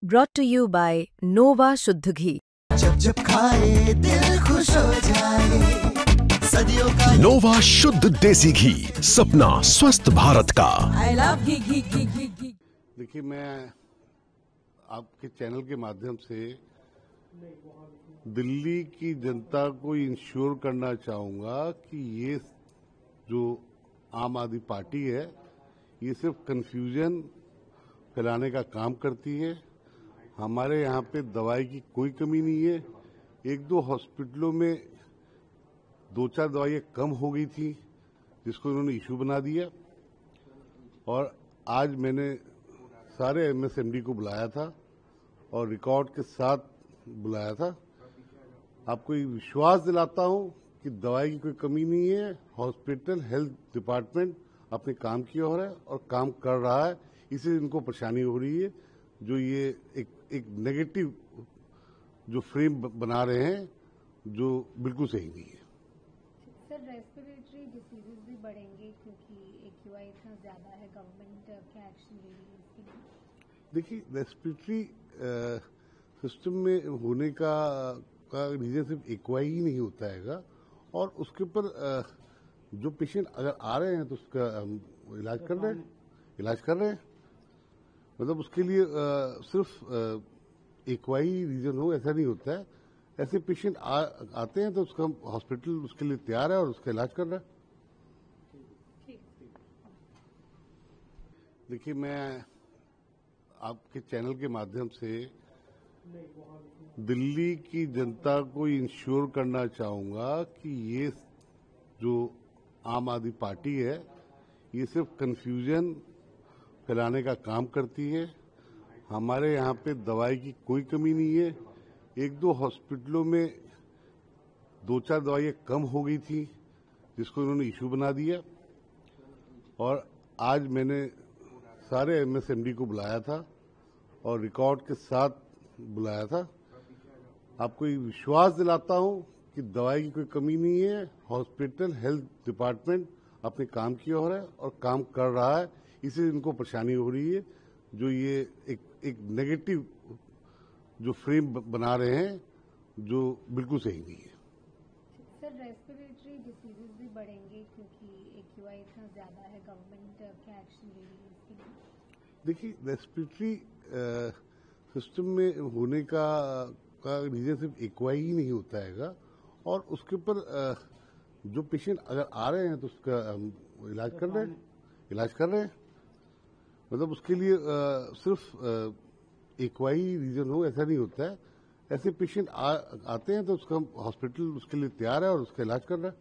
brought to you by Nova शुद्ध घी। जब जब खाए दिल खुश हो जाए सदियों का नोवा शुद्ध देसी घी, सपना स्वस्थ भारत का। आई लव घी घी घी घी घी। देखिए, मैं आपके चैनल के माध्यम से दिल्ली की जनता को इंश्योर करना चाहूंगा कि ये जो आम आदमी पार्टी है ये सिर्फ कंफ्यूजन फैलाने का काम करती है। हमारे यहाँ पे दवाई की कोई कमी नहीं है। एक दो हॉस्पिटलों में दो चार दवाइयाँ कम हो गई थी जिसको इन्होंने इशू बना दिया, और आज मैंने सारे एमएसएमडी को बुलाया था और रिकॉर्ड के साथ बुलाया था। आपको ये विश्वास दिलाता हूँ कि दवाई की कोई कमी नहीं है। हॉस्पिटल हेल्थ डिपार्टमेंट अपने काम की ओर है और काम कर रहा है। इससे इनको परेशानी हो रही है, जो ये एक नेगेटिव जो फ्रेम बना रहे हैं, जो बिल्कुल सही नहीं है। सर, रेस्पिरेटरी डिसीजेज भी बढ़ेंगे क्योंकि एक्यूआई इतना ज्यादा है, गवर्नमेंट क्या एक्शन ले रही है इसके लिए? देखिए, रेस्पिरेटरी सिस्टम में होने का रीजन सिर्फ एक्यूआई ही नहीं होता है, और उसके ऊपर जो पेशेंट अगर आ रहे हैं तो उसका इलाज कर रहे हैं। मतलब उसके लिए सिर्फ एक्यूआई रीजन हो ऐसा नहीं होता है। ऐसे पेशेंट आते हैं तो उसका हॉस्पिटल उसके लिए तैयार है और उसका इलाज कर रहा है। देखिए, मैं आपके चैनल के माध्यम से दिल्ली की जनता को इंश्योर करना चाहूंगा कि ये जो आम आदमी पार्टी है ये सिर्फ कंफ्यूजन फैलाने का काम करती है। हमारे यहाँ पे दवाई की कोई कमी नहीं है। एक दो हॉस्पिटलों में दो चार दवाइयाँ कम हो गई थी जिसको इन्होंने इशू बना दिया, और आज मैंने सारे एमएसएमडी को बुलाया था और रिकॉर्ड के साथ बुलाया था। आपको ये विश्वास दिलाता हूँ कि दवाई की कोई कमी नहीं है। हॉस्पिटल हेल्थ डिपार्टमेंट अपने काम की ओर है और काम कर रहा है। इससे इनको परेशानी हो रही है, जो ये एक नेगेटिव जो फ्रेम बना रहे हैं, जो बिल्कुल सही नहीं है। सर, रेस्पिरेटरी डिसीजेज भी बढ़ेंगे क्योंकि एक्यूआई इतना ज्यादा है, गवर्नमेंट क्या एक्शन ले रही है इसके लिए? देखिए, रेस्पिरेटरी सिस्टम में होने का रीजन सिर्फ एक्यूआई ही नहीं होता है, और उसके ऊपर जो पेशेंट अगर आ रहे हैं तो उसका इलाज कर रहे हैं। मतलब उसके लिए सिर्फ एक्यूआई रीजन हो ऐसा नहीं होता है। ऐसे पेशेंट आते हैं तो उसका हॉस्पिटल उसके लिए तैयार है और उसका इलाज कर रहा है।